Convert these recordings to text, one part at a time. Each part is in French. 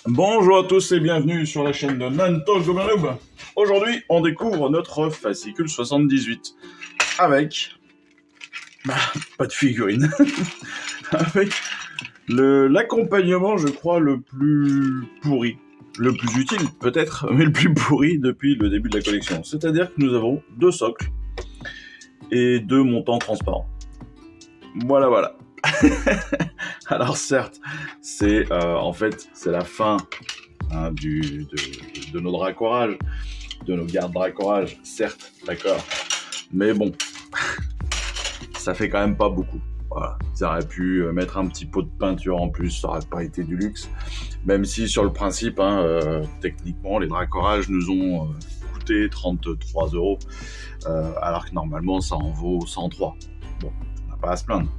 Bonjour à tous et bienvenue sur la chaîne de Nanto Gobernoub. Aujourd'hui, on découvre notre fascicule 78 avec pas de figurine, avec l'accompagnement, je crois, le plus pourri, le plus utile peut-être, mais le plus pourri depuis le début de la collection. C'est-à-dire que nous avons 2 socles et 2 montants transparents. Voilà. Alors certes, c'est en fait c'est la fin de nos dracorages, de nos gardes dracorages, certes, d'accord, mais bon, ça fait quand même pas beaucoup. Voilà, ils auraient pu mettre un petit pot de peinture en plus, ça aurait pas été du luxe, même si sur le principe, techniquement, les dracorages nous ont coûté 33 €, alors que normalement ça en vaut 103. Bon, on n'a pas à se plaindre.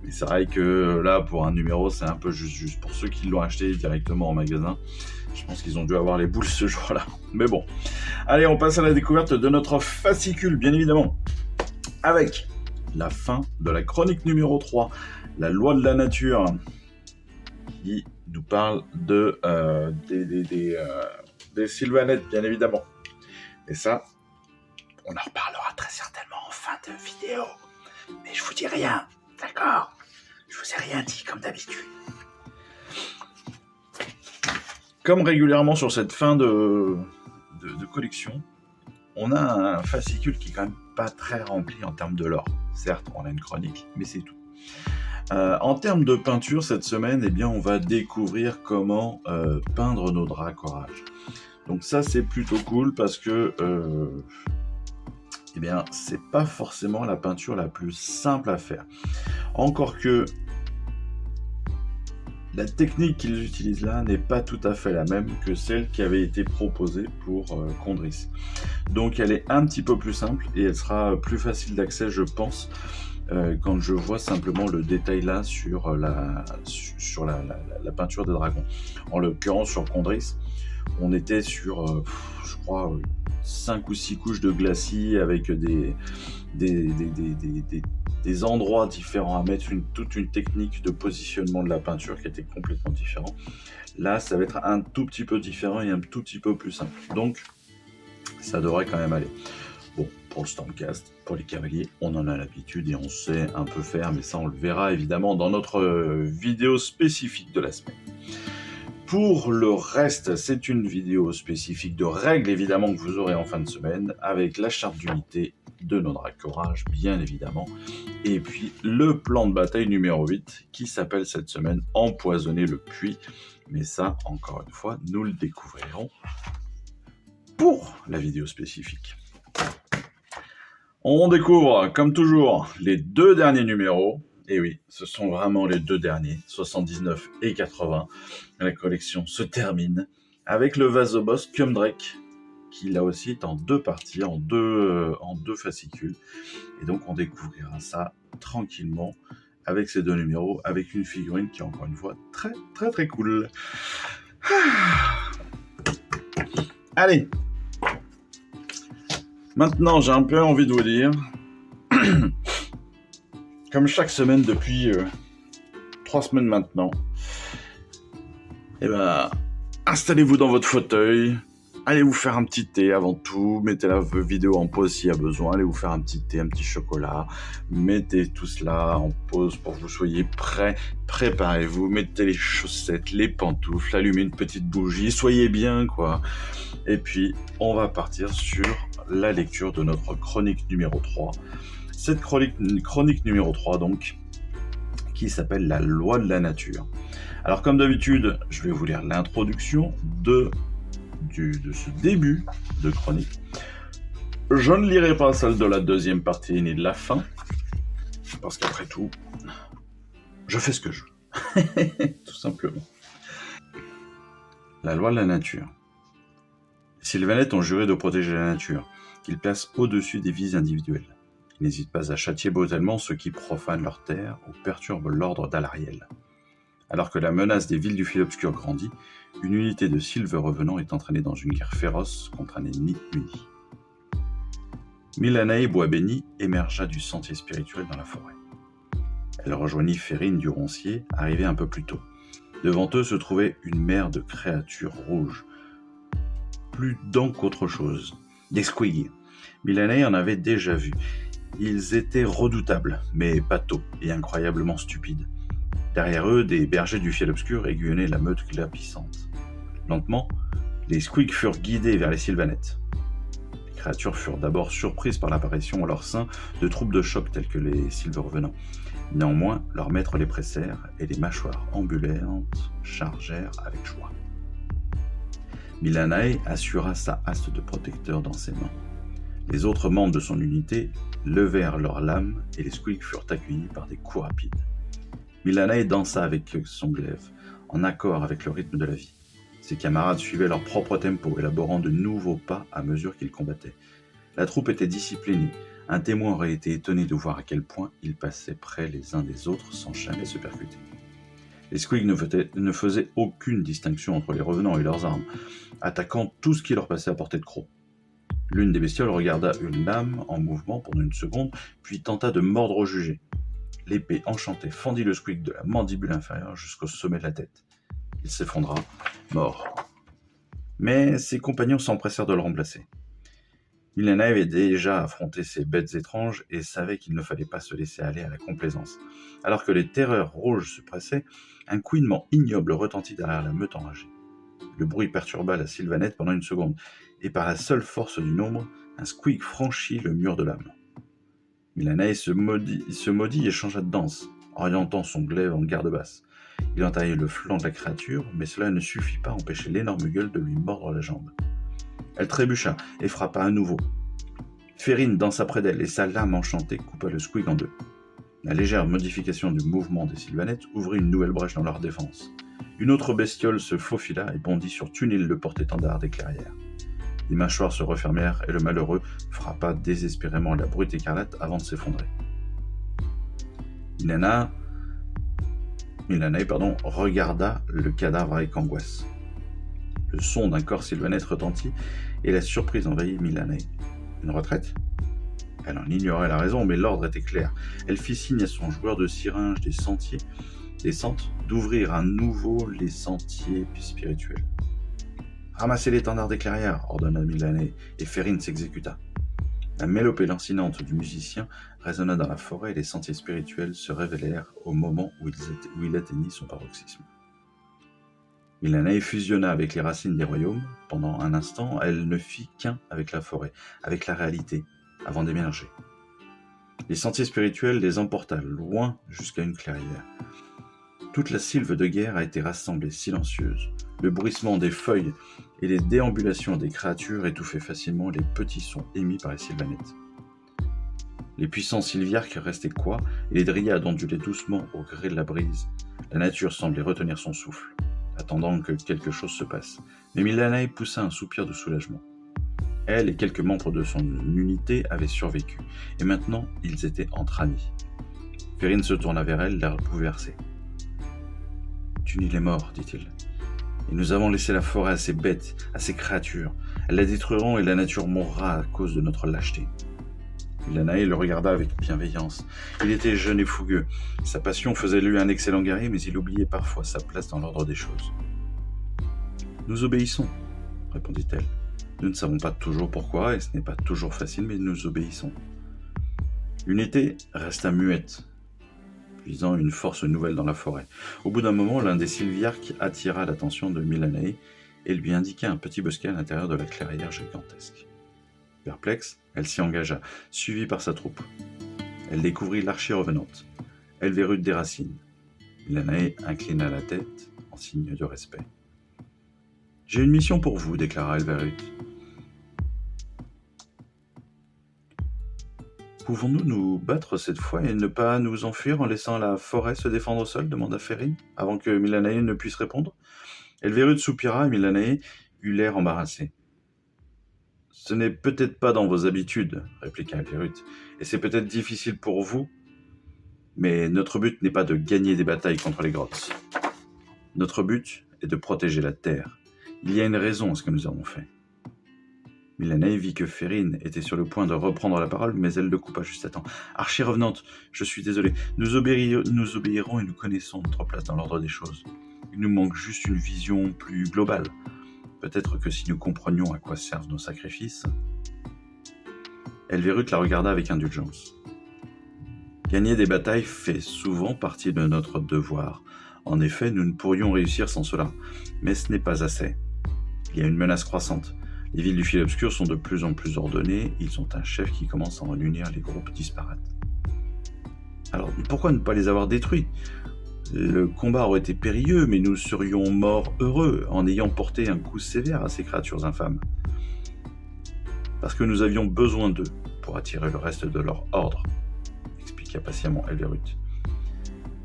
Mais c'est vrai que là, pour un numéro, c'est un peu juste. Pour ceux qui l'ont acheté directement en magasin, je pense qu'ils ont dû avoir les boules ce jour-là. Mais bon. Allez, on passe à la découverte de notre fascicule, bien évidemment. Avec la fin de la chronique numéro 3, la loi de la nature, qui nous parle des sylvanettes, bien évidemment. Et ça, on en reparlera très certainement en fin de vidéo. Mais je vous dis rien. D'accord, je vous ai rien dit comme d'habitude. Comme régulièrement sur cette fin de collection, on a un fascicule qui est quand même pas très rempli en termes de lore. Certes, on a une chronique, mais c'est tout. En termes de peinture, cette semaine, on va découvrir comment peindre nos dracorages. Donc ça, c'est plutôt cool parce que c'est pas forcément la peinture la plus simple à faire. Encore que la technique qu'ils utilisent là n'est pas tout à fait la même que celle qui avait été proposée pour Condris. Donc elle est un petit peu plus simple et elle sera plus facile d'accès, je pense, quand je vois simplement le détail là sur la peinture des dragons. En l'occurrence sur Condris, on était sur, je crois, 5 ou 6 couches de glacis avec des endroits différents à mettre, toute une technique de positionnement de la peinture qui était complètement différente. Là, ça va être un tout petit peu différent et un tout petit peu plus simple. Donc, ça devrait quand même aller. Bon, pour le Stormcast, pour les cavaliers, on en a l'habitude et on sait un peu faire, mais ça, on le verra évidemment dans notre vidéo spécifique de la semaine. Pour le reste, c'est une vidéo spécifique de règles, évidemment, que vous aurez en fin de semaine, avec la charte d'unité de nos dracorages, bien évidemment, et puis le plan de bataille numéro 8, qui s'appelle cette semaine « Empoisonner le puits ». Mais ça, encore une fois, nous le découvrirons pour la vidéo spécifique. On découvre, comme toujours, les 2 derniers numéros. Et oui, ce sont vraiment les 2 derniers, 79 et 80. La collection se termine avec le Vasobos Kumdrake, qui là aussi est en 2 parties, en deux fascicules. Et donc on découvrira ça tranquillement avec ces 2 numéros, avec une figurine qui est encore une fois très très très cool. Allez, maintenant j'ai un peu envie de vous dire, comme chaque semaine depuis 3 semaines maintenant, installez-vous dans votre fauteuil, allez vous faire un petit thé avant tout, mettez la vidéo en pause s'il y a besoin, allez vous faire un petit thé, un petit chocolat, mettez tout cela en pause pour que vous soyez prêts, préparez-vous, mettez les chaussettes, les pantoufles, allumez une petite bougie, soyez bien quoi. Et puis on va partir sur la lecture de notre chronique numéro 3. Cette chronique numéro 3 donc, qui s'appelle la loi de la nature. Alors comme d'habitude, je vais vous lire l'introduction de ce début de chronique. Je ne lirai pas celle de la 2e partie ni de la fin, parce qu'après tout, je fais ce que je veux, tout simplement. La loi de la nature. Les sylvanettes ont juré de protéger la nature, qu'ils placent au-dessus des vies individuelles. Ils n'hésitent pas à châtier brutalement ceux qui profanent leur terre ou perturbent l'ordre d'Alariel. Alors que la menace des villes du fil obscur grandit, une unité de sylves revenants est entraînée dans une guerre féroce contre un ennemi uni. Milanae Boisbéni émergea du sentier spirituel dans la forêt. Elle rejoignit Férine du Roncier, arrivée un peu plus tôt. Devant eux se trouvait une mer de créatures rouges. Plus dents qu'autre chose. Des squigs. Milanae en avait déjà vu. Ils étaient redoutables, mais pâteaux et incroyablement stupides. Derrière eux, des bergers du fiel obscur aiguillonnaient la meute glapissante. Lentement, les squigs furent guidés vers les sylvanettes. Les créatures furent d'abord surprises par l'apparition à leur sein de troupes de choc telles que les Silvervenants. Néanmoins, leurs maîtres les pressèrent et les mâchoires ambulantes chargèrent avec joie. Milanae assura sa haste de protecteur dans ses mains. Les autres membres de son unité levèrent leurs lames et les squigs furent accueillis par des coups rapides. Milanae dansa avec son glaive, en accord avec le rythme de la vie. Ses camarades suivaient leur propre tempo, élaborant de nouveaux pas à mesure qu'ils combattaient. La troupe était disciplinée. Un témoin aurait été étonné de voir à quel point ils passaient près les uns des autres sans jamais se percuter. Les squigs ne faisaient aucune distinction entre les revenants et leurs armes, attaquant tout ce qui leur passait à portée de croc. L'une des bestioles regarda une lame en mouvement pendant une seconde, puis tenta de mordre au jugé. L'épée enchantée fendit le squig de la mandibule inférieure jusqu'au sommet de la tête. Il s'effondra, mort. Mais ses compagnons s'empressèrent de le remplacer. Milanae avait déjà affronté ces bêtes étranges et savait qu'il ne fallait pas se laisser aller à la complaisance. Alors que les terreurs rouges se pressaient, un couinement ignoble retentit derrière la meute enragée. Le bruit perturba la sylvanette pendant une seconde, et par la seule force du nombre, un squig franchit le mur de l'âme. Milanae se maudit et changea de danse, orientant son glaive en garde basse. Il entaillait le flanc de la créature, mais cela ne suffit pas à empêcher l'énorme gueule de lui mordre la jambe. Elle trébucha et frappa à nouveau. Férine dansa près d'elle et sa lame enchantée coupa le squig en deux. La légère modification du mouvement des sylvanettes ouvrit une nouvelle brèche dans leur défense. Une autre bestiole se faufila et bondit sur Tunil, le porte-étendard des clairières. Les mâchoires se refermèrent et le malheureux frappa désespérément la brute écarlate avant de s'effondrer. Milanae regarda le cadavre avec angoisse. Le son d'un corps sylvanette retentit et la surprise envahit Milanae. Une retraite ? Elle en ignorait la raison, mais l'ordre était clair. Elle fit signe à son joueur de syringe des sentes d'ouvrir à nouveau les sentiers spirituels. « Ramassez l'étendard des clairières » ordonna Milanae, et Férine s'exécuta. La mélopée lancinante du musicien résonna dans la forêt et les sentiers spirituels se révélèrent au moment où il atteignit son paroxysme. Milanae fusionna avec les racines des royaumes. Pendant un instant, elle ne fit qu'un avec la forêt, avec la réalité, avant d'émerger. Les sentiers spirituels les emporta loin jusqu'à une clairière. Toute la sylve de guerre a été rassemblée silencieuse. Le bruissement des feuilles et les déambulations des créatures étouffaient facilement les petits sons émis par les sylvanettes. Les puissants sylviarques restaient cois et les dryades ondulaient doucement au gré de la brise. La nature semblait retenir son souffle, attendant que quelque chose se passe. Mais Milanae poussa un soupir de soulagement. Elle et quelques membres de son unité avaient survécu, et maintenant ils étaient entre amis. Férine se tourna vers elle, l'air bouleversé. « Tunil est mort, dit-il. Et nous avons laissé la forêt à ces bêtes, à ces créatures. Elles la détruiront et la nature mourra à cause de notre lâcheté. » Milanae le regarda avec bienveillance. Il était jeune et fougueux. Sa passion faisait de lui un excellent guerrier, mais il oubliait parfois sa place dans l'ordre des choses. « Nous obéissons, » répondit-elle. « Nous ne savons pas toujours pourquoi, et ce n'est pas toujours facile, mais nous obéissons. » L'unité resta muette, puisant une force nouvelle dans la forêt. Au bout d'un moment, l'un des sylviarques attira l'attention de Milanae et lui indiqua un petit bosquet à l'intérieur de la clairière gigantesque. Perplexe, elle s'y engagea, suivie par sa troupe. Elle découvrit l'archie revenante. Elverud des racines. Milanae inclina la tête en signe de respect. « J'ai une mission pour vous, déclara Elverud. « Pouvons-nous nous battre cette fois et ne pas nous enfuir en laissant la forêt se défendre seule » demanda Férine, avant que Milanae ne puisse répondre. Elverud soupira et Milanae eut l'air embarrassé. « Ce n'est peut-être pas dans vos habitudes, » répliqua Elverud, « et c'est peut-être difficile pour vous, mais notre but n'est pas de gagner des batailles contre les grottes. Notre but est de protéger la terre. Il y a une raison à ce que nous avons fait. » Mylanae vit que Férine était sur le point de reprendre la parole, mais elle le coupa juste à temps. « Archi-revenante, je suis désolé. Nous obéirons et nous connaissons notre place dans l'ordre des choses. Il nous manque juste une vision plus globale. Peut-être que si nous comprenions à quoi servent nos sacrifices... » Elverut la regarda avec indulgence. « Gagner des batailles fait souvent partie de notre devoir. En effet, nous ne pourrions réussir sans cela. Mais ce n'est pas assez. Il y a une menace croissante. Les villes du fil obscur sont de plus en plus ordonnées. Ils ont un chef qui commence à en unir les groupes disparates. Alors, pourquoi ne pas les avoir détruits ? Le combat aurait été périlleux, mais nous serions morts heureux en ayant porté un coup sévère à ces créatures infâmes. Parce que nous avions besoin d'eux pour attirer le reste de leur ordre, expliqua patiemment Elverut.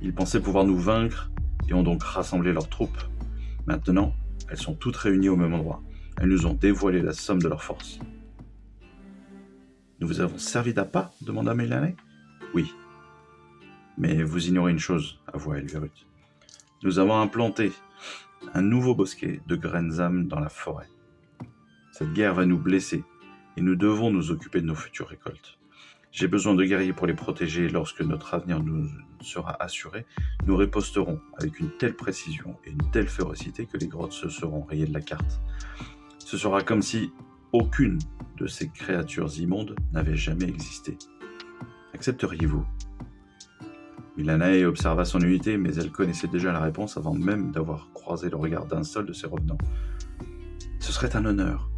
Ils pensaient pouvoir nous vaincre et ont donc rassemblé leurs troupes. Maintenant, elles sont toutes réunies au même endroit. Elles nous ont dévoilé la somme de leurs forces. « Nous vous avons servi d'appât ?» demanda Mylanae. « Oui. Mais vous ignorez une chose, avoua Elverut. Nous avons implanté un nouveau bosquet de Grenzam dans la forêt. Cette guerre va nous blesser et nous devons nous occuper de nos futures récoltes. J'ai besoin de guerriers pour les protéger et lorsque notre avenir nous sera assuré, nous riposterons avec une telle précision et une telle férocité que les grottes se seront rayées de la carte. Ce sera comme si aucune de ces créatures immondes n'avait jamais existé. Accepteriez-vous ? » Mylanae observa son unité, mais elle connaissait déjà la réponse avant même d'avoir croisé le regard d'un seul de ses revenants. « Ce serait un honneur. »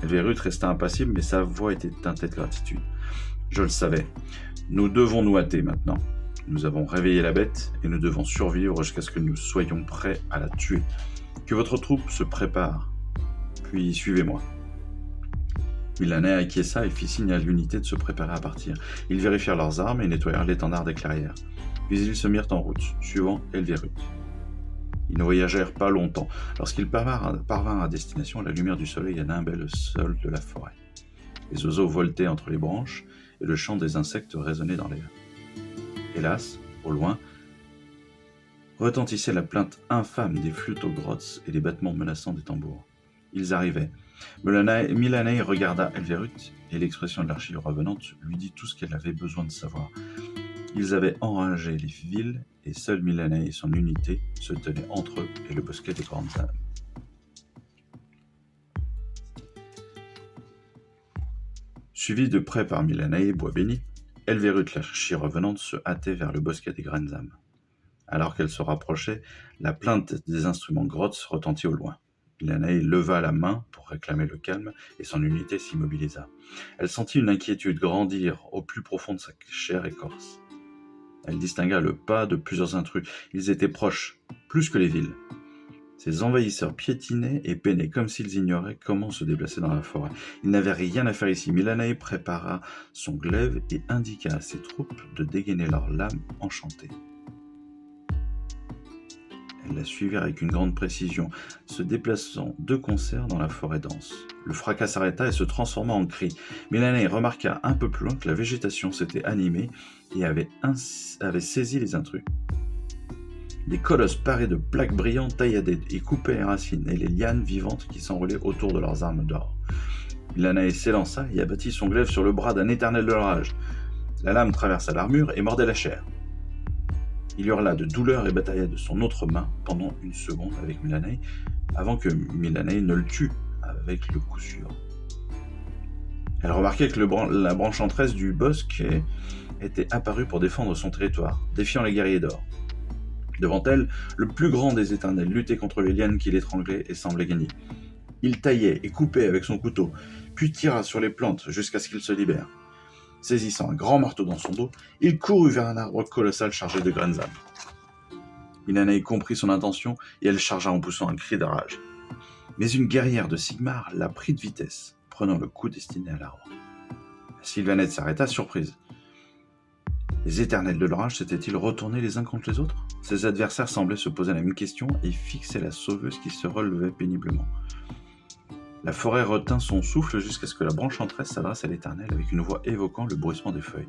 Elverut resta impassible, mais sa voix était teintée de gratitude. « Je le savais. Nous devons nous hâter maintenant. Nous avons réveillé la bête et nous devons survivre jusqu'à ce que nous soyons prêts à la tuer. Que votre troupe se prépare. Puis suivez-moi. » Mylanae acquiesça et fit signe à l'unité de se préparer à partir. Ils vérifièrent leurs armes et nettoyèrent l'étendard des clairières. Puis ils se mirent en route, suivant Elverut. Ils ne voyagèrent pas longtemps. Lorsqu'ils parvinrent à destination, la lumière du soleil nimbait le sol de la forêt. Les oiseaux voltaient entre les branches et le chant des insectes résonnait dans l'air. Hélas, au loin, retentissait la plainte infâme des flûtes aux grottes et les battements menaçants des tambours. Ils arrivaient. Mylanae regarda Elverut et l'expression de l'archi-revenante lui dit tout ce qu'elle avait besoin de savoir. Ils avaient enragé les villes et seul Mylanae et son unité se tenaient entre eux et le bosquet des grandes âmes. Suivi de près par Mylanae, bois béni, Elverut l'archi-revenante se hâtait vers le bosquet des grandes âmes. Alors qu'elle se rapprochait, la plainte des instruments grottes retentit au loin. Mylanae leva la main pour réclamer le calme et son unité s'immobilisa. Elle sentit une inquiétude grandir au plus profond de sa chair écorce. Elle distingua le pas de plusieurs intrus. Ils étaient proches, plus que les villes. Ces envahisseurs piétinaient et peinaient comme s'ils ignoraient comment se déplacer dans la forêt. Ils n'avaient rien à faire ici. Mylanae prépara son glaive et indiqua à ses troupes de dégainer leurs lames enchantées. Elles la suivirent avec une grande précision, se déplaçant de concert dans la forêt dense. Le fracas s'arrêta et se transforma en cri. Mylanae remarqua un peu plus loin que la végétation s'était animée et avait saisi les intrus. Des colosses parés de plaques brillantes taillaient et coupaient les racines et les lianes vivantes qui s'enroulaient autour de leurs armes d'or. Mylanae s'élança et abattit son glaive sur le bras d'un éternel de l'orage. La lame traversa l'armure et mordait la chair. Il hurla de douleur et batailla de son autre main pendant une seconde avec Mylanae, avant que Mylanae ne le tue avec le coup sûr. Elle remarquait que la branche enchanteresse du bosquet était apparue pour défendre son territoire, défiant les guerriers d'or. Devant elle, le plus grand des éternels luttait contre les lianes qui l'étranglaient et semblait gagner. Il taillait et coupait avec son couteau, puis tira sur les plantes jusqu'à ce qu'il se libère. Saisissant un grand marteau dans son dos, il courut vers un arbre colossal chargé de graines d'âme. Mylanae comprit son intention et elle chargea en poussant un cri de rage. Mais une guerrière de Sigmar la prit de vitesse, prenant le coup destiné à l'arbre. La Sylvanette s'arrêta surprise. Les éternels de l'orage s'étaient-ils retournés les uns contre les autres ? Ses adversaires semblaient se poser la même question et fixaient la sauveuse qui se relevait péniblement. La forêt retint son souffle jusqu'à ce que la branche enchanteresse s'adresse à l'Éternel avec une voix évoquant le bruissement des feuilles.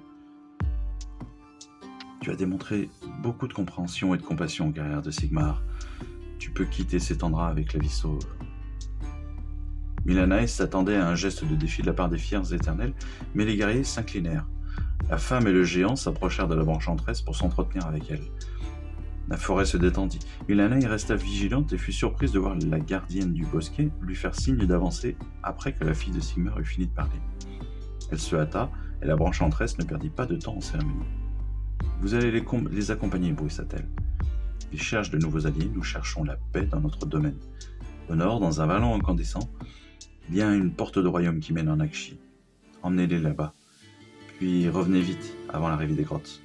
« Tu as démontré beaucoup de compréhension et de compassion, guerrière de Sigmar. Tu peux quitter cet endroit avec la vie sauve. » Milanaï s'attendait à un geste de défi de la part des fiers éternels, mais les guerriers s'inclinèrent. La femme et le géant s'approchèrent de la branche enchanteresse pour s'entretenir avec elle. La forêt se détendit. Milanaï resta vigilante et fut surprise de voir la gardienne du bosquet lui faire signe d'avancer après que la fille de Sigmar eut fini de parler. Elle se hâta, et la branche enchanteresse ne perdit pas de temps en cérémonie. « Vous allez les accompagner, bruissa-t-elle. Ils cherchent de nouveaux alliés, nous cherchons la paix dans notre domaine. Au nord, dans un vallon incandescent, il y a une porte de royaume qui mène en Akshi. Emmenez-les là-bas. Puis revenez vite, avant l'arrivée des grottes. »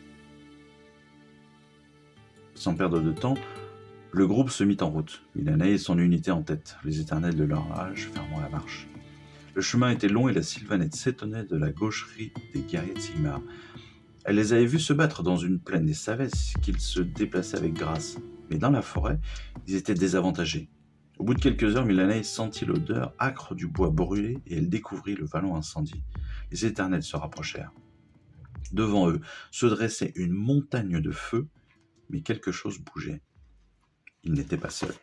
Sans perdre de temps, le groupe se mit en route. Milanaï et son unité en tête, les éternels de leur âge fermant la marche. Le chemin était long et la sylvanette s'étonnait de la gaucherie des guerriers de Sigmar. Elle les avait vus se battre dans une plaine et savait qu'ils se déplaçaient avec grâce. Mais dans la forêt, ils étaient désavantagés. Au bout de quelques heures, Milanaï sentit l'odeur âcre du bois brûlé et elle découvrit le vallon incendié. Les éternels se rapprochèrent. Devant eux se dressait une montagne de feu, mais quelque chose bougeait. Ils n'étaient pas seuls.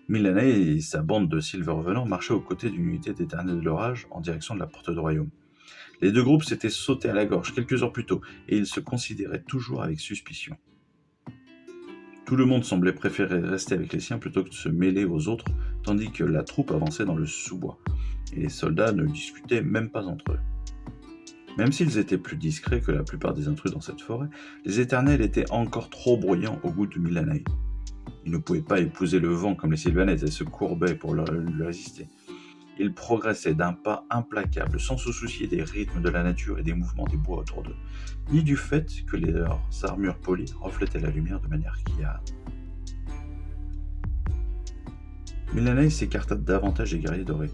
Milanaï et sa bande de Silver Revenants marchaient aux côtés d'une unité d'éternels de l'orage en direction de la porte de royaume. Les deux groupes s'étaient sautés à la gorge quelques heures plus tôt et ils se considéraient toujours avec suspicion. Tout le monde semblait préférer rester avec les siens plutôt que de se mêler aux autres, tandis que la troupe avançait dans le sous-bois, et les soldats ne discutaient même pas entre eux. Même s'ils étaient plus discrets que la plupart des intrus dans cette forêt, les éternels étaient encore trop bruyants au goût de Milanaï. Ils ne pouvaient pas épouser le vent comme les sylvanettes et se courbaient pour lui résister. Ils progressaient d'un pas implacable, sans se soucier des rythmes de la nature et des mouvements des bois autour d'eux, ni du fait que leurs armures polies reflétaient la lumière de manière criarde. Milanaï s'écarta davantage des guerriers dorés.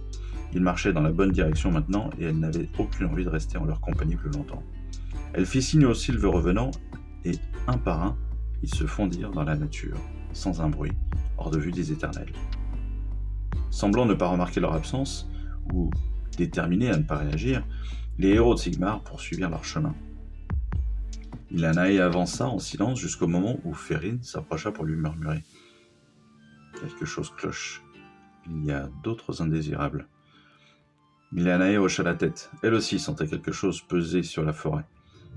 Ils marchaient dans la bonne direction maintenant et elle n'avait aucune envie de rester en leur compagnie plus longtemps. Elle fit signe aux Silver Revenants et, un par un, ils se fondirent dans la nature, sans un bruit, hors de vue des éternels. Semblant ne pas remarquer leur absence, ou déterminés à ne pas réagir, les héros de Sigmar poursuivirent leur chemin. Milanaï avança en silence jusqu'au moment où Férin s'approcha pour lui murmurer. « Quelque chose cloche. Il y a d'autres indésirables. » Milanaï hocha la tête. Elle aussi sentait quelque chose peser sur la forêt,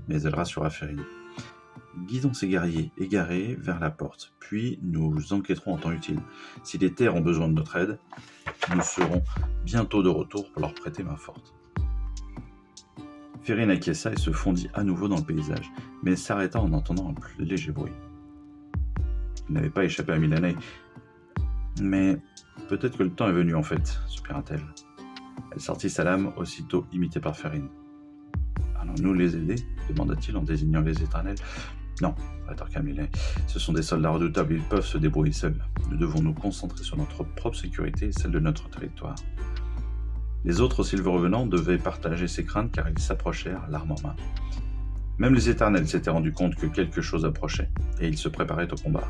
mais elle rassura Férin. « Guidons ces guerriers égarés vers la porte, puis nous enquêterons en temps utile. Si les terres ont besoin de notre aide, nous serons bientôt de retour pour leur prêter main forte. » Férin acquiesça et se fondit à nouveau dans le paysage, mais s'arrêta en entendant un plus léger bruit. Il n'avait pas échappé à Milanaï, mais peut-être que le temps est venu en fait, soupira-t-elle. Elle sortit sa lame, aussitôt imitée par Férin. « Allons-nous les aider ?» demanda-t-il en désignant les éternels. « Non, rétorqua Milanaï. Ce sont des soldats redoutables, ils peuvent se débrouiller seuls. Nous devons nous concentrer sur notre propre sécurité et celle de notre territoire. » Les autres Silver Revenants devaient partager ces craintes car ils s'approchèrent, l'arme en main. Même les éternels s'étaient rendus compte que quelque chose approchait, et ils se préparaient au combat.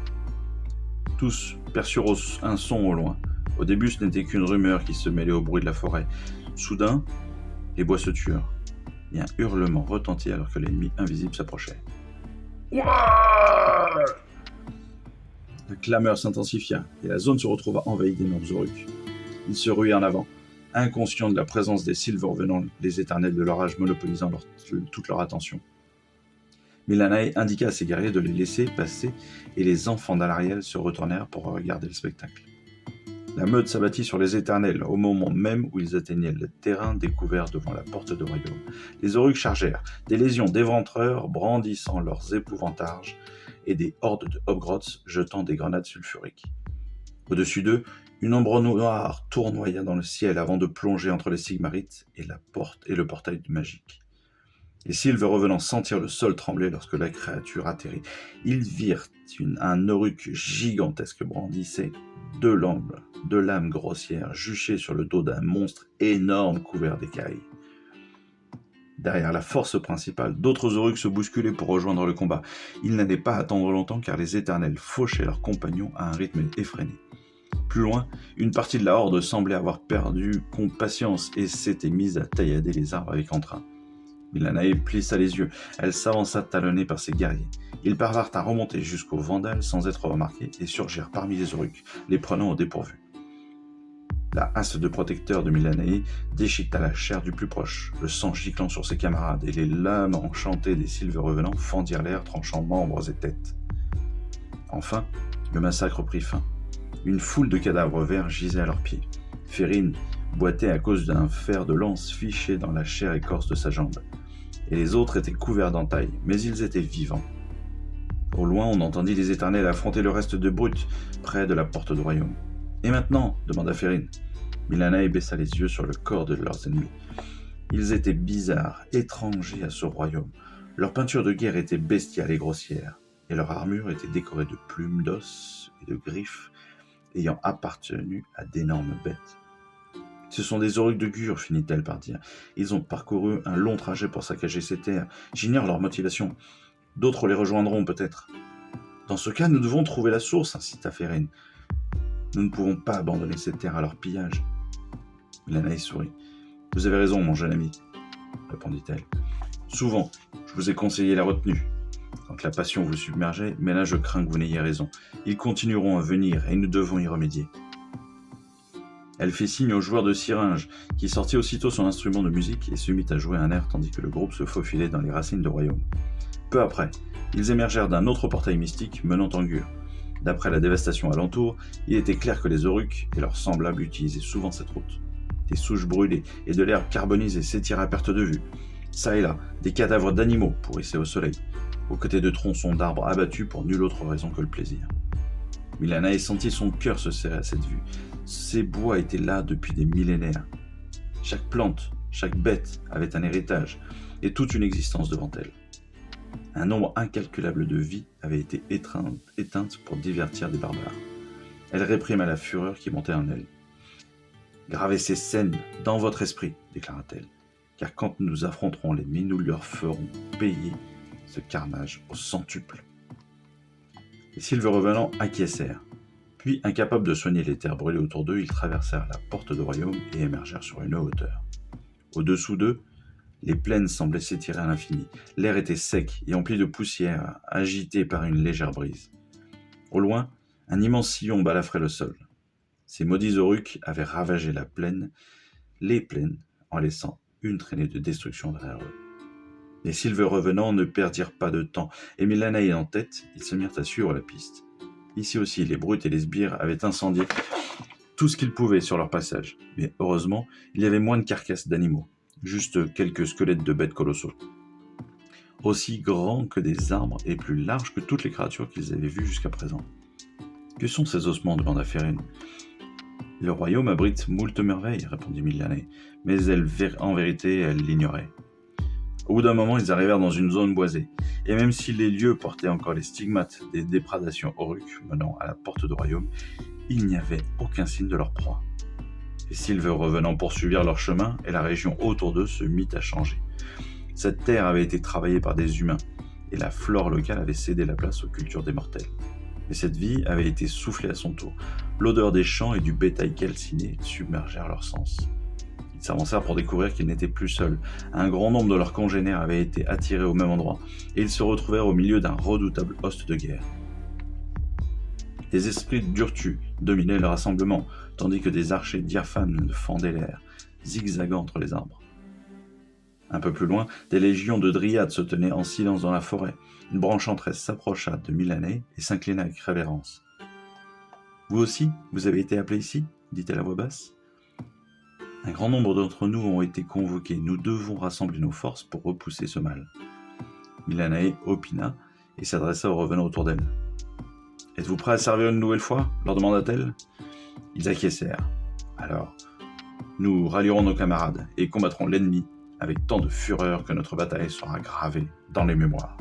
Tous perçurent un son au loin. Au début, ce n'était qu'une rumeur qui se mêlait au bruit de la forêt. Soudain, les bois se turent, et un hurlement retentit alors que l'ennemi invisible s'approchait. Ouah! La clameur s'intensifia, et la zone se retrouva envahie d'énormes Uruks. Ils se ruaient en avant, inconscients de la présence des Silver Revenants, les éternels de l'orage monopolisant toute leur attention. Milanaï indiqua à ses guerriers de les laisser passer, et les enfants d'Alariel se retournèrent pour regarder le spectacle. La meute s'abattit sur les éternels, au moment même où ils atteignaient le terrain découvert devant la porte de royaume. Les Uruks chargèrent, des légions d'éventreurs brandissant leurs épouvantages, et des hordes de hobgrots jetant des grenades sulfuriques. Au-dessus d'eux, une ombre noire tournoya dans le ciel avant de plonger entre les Sigmarites et le portail magique. Les Silver Revenants sentirent le sol trembler lorsque la créature atterrit. Ils virent un Uruk gigantesque brandissait deux lames grossières juchées sur le dos d'un monstre énorme couvert d'écailles. Derrière la force principale, d'autres Uruks se bousculaient pour rejoindre le combat. Ils n'allaient pas attendre longtemps car les éternels fauchaient leurs compagnons à un rythme effréné. Plus loin, une partie de la horde semblait avoir perdu patience et s'était mise à taillader les arbres avec entrain. Milanae plissa les yeux. Elle s'avança talonnée par ses guerriers. Ils parvinrent à remonter jusqu'aux Vandales sans être remarqués et surgirent parmi les Aurucs, les prenant au dépourvu. La haste de protecteur de Milanae déchiqueta la chair du plus proche, le sang giclant sur ses camarades, et les lames enchantées des sylves revenants fendirent l'air, tranchant membres et têtes. Enfin, le massacre prit fin. Une foule de cadavres verts gisait à leurs pieds. Férine boitait à cause d'un fer de lance fiché dans la chair écorce de sa jambe. Et les autres étaient couverts d'entailles, mais ils étaient vivants. Au loin, on entendit les Éternels affronter le reste de brutes, près de la porte du royaume. « Et maintenant ?» demanda Férine. Milanae baissa les yeux sur le corps de leurs ennemis. Ils étaient bizarres, étrangers à ce royaume. Leur peinture de guerre était bestiale et grossière, et leur armure était décorée de plumes d'os et de griffes ayant appartenu à d'énormes bêtes. « Ce sont des Aurucs de Gur, finit-elle par dire. Ils ont parcouru un long trajet pour saccager ces terres. J'ignore leur motivation. D'autres les rejoindront peut-être. Dans ce cas, nous devons trouver la source, incita Férine. Nous ne pouvons pas abandonner ces terres à leur pillage. Milanae sourit. Vous avez raison, mon jeune ami, répondit-elle. Souvent, je vous ai conseillé la retenue, quand la passion vous submergeait, mais là je crains que vous n'ayez raison. Ils continueront à venir et nous devons y remédier. Elle fit signe au joueur de syringe, qui sortit aussitôt son instrument de musique et se mit à jouer un air tandis que le groupe se faufilait dans les racines de royaume. Peu après, ils émergèrent d'un autre portail mystique menant en Gur. D'après la dévastation alentour, il était clair que les Aurucs et leurs semblables utilisaient souvent cette route. Des souches brûlées et de l'herbe carbonisée s'étirent à perte de vue. Ça et là, des cadavres d'animaux pourrissaient au soleil, aux côtés de tronçons d'arbres abattus pour nulle autre raison que le plaisir. Milanae sentit son cœur se serrer à cette vue. Ces bois étaient là depuis des millénaires. Chaque plante, chaque bête avait un héritage et toute une existence devant elle. Un nombre incalculable de vies avait été éteinte pour divertir des barbares. Elle réprima la fureur qui montait en elle. « Gravez ces scènes dans votre esprit, déclara-t-elle, car quand nous affronterons l'ennemi, nous leur ferons payer ce carnage au centuple. » Les sylves revenants acquiescèrent. Puis, incapables de soigner les terres brûlées autour d'eux, ils traversèrent la porte du royaume et émergèrent sur une hauteur. Au-dessous d'eux, les plaines semblaient s'étirer à l'infini. L'air était sec et empli de poussière, agité par une légère brise. Au loin, un immense sillon balafrait le sol. Ces maudits Aurucs avaient ravagé les plaines, en laissant une traînée de destruction derrière eux. Les sylves revenants ne perdirent pas de temps, et Milanae en tête, ils se mirent à suivre la piste. Ici aussi, les brutes et les sbires avaient incendié tout ce qu'ils pouvaient sur leur passage, mais heureusement, il y avait moins de carcasses d'animaux, juste quelques squelettes de bêtes colossaux, aussi grands que des arbres et plus larges que toutes les créatures qu'ils avaient vues jusqu'à présent. « Que sont ces ossements » demanda Férine. « Le royaume abrite moult merveilles, répondit Milanae, mais en vérité, elle l'ignorait. Au bout d'un moment, ils arrivèrent dans une zone boisée, et même si les lieux portaient encore les stigmates des déprédations Aurucs menant à la porte du royaume, il n'y avait aucun signe de leur proie. Les sylves revenant poursuivirent leur chemin, et la région autour d'eux se mit à changer. Cette terre avait été travaillée par des humains, et la flore locale avait cédé la place aux cultures des mortels. Mais cette vie avait été soufflée à son tour. L'odeur des champs et du bétail calciné submergèrent leurs sens. Ils s'avancèrent pour découvrir qu'ils n'étaient plus seuls. Un grand nombre de leurs congénères avaient été attirés au même endroit, et ils se retrouvèrent au milieu d'un redoutable host de guerre. Les esprits d'Urtu dominaient le rassemblement, tandis que des archers diaphanes fendaient l'air, zigzagant entre les arbres. Un peu plus loin, des légions de dryades se tenaient en silence dans la forêt. Une branche enchanteresse s'approcha de Milanae et s'inclina avec révérence. « Vous aussi, vous avez été appelé ici ?» dit-elle à voix basse. « Un grand nombre d'entre nous ont été convoqués. Nous devons rassembler nos forces pour repousser ce mal. » Milanae opina et s'adressa aux revenants autour d'elle. « Êtes-vous prêts à servir une nouvelle fois ?» leur demanda-t-elle. Ils acquiescèrent. « Alors, nous rallierons nos camarades et combattrons l'ennemi avec tant de fureur que notre bataille sera gravée dans les mémoires. »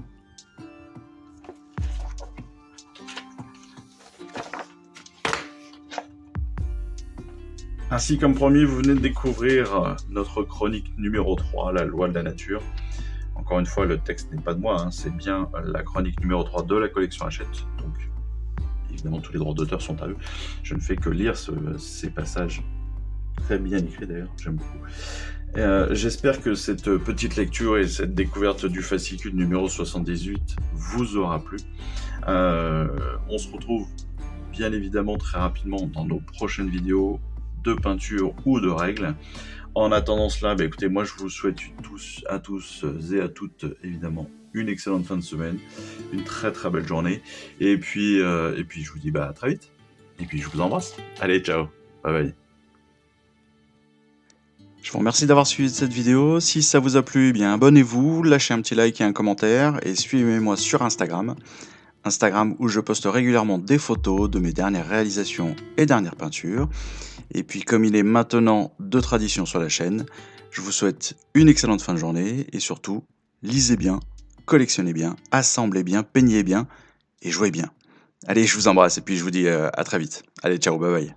Ainsi, comme promis, vous venez de découvrir notre chronique numéro 3, la loi de la nature. Encore une fois, le texte n'est pas de moi, c'est bien la chronique numéro 3 de la collection Hachette. Donc, évidemment, tous les droits d'auteur sont à eux. Je ne fais que lire ces passages Très bien écrit d'ailleurs, j'aime beaucoup. J'espère que cette petite lecture et cette découverte du fascicule numéro 78 vous aura plu. On se retrouve bien évidemment très rapidement dans nos prochaines vidéos de peinture ou de règles. En attendant cela, écoutez, moi je vous souhaite à tous et à toutes évidemment une excellente fin de semaine, une très très belle journée, et puis je vous dis à très vite, et puis je vous embrasse. Allez, ciao, bye bye. Je vous remercie d'avoir suivi cette vidéo. Si ça vous a plu, eh bien abonnez-vous, lâchez un petit like et un commentaire, et suivez-moi sur Instagram où je poste régulièrement des photos de mes dernières réalisations et dernières peintures. Et puis comme il est maintenant de tradition sur la chaîne, je vous souhaite une excellente fin de journée et surtout, lisez bien, collectionnez bien, assemblez bien, peignez bien et jouez bien. Allez, je vous embrasse et puis je vous dis à très vite. Allez, ciao, bye bye.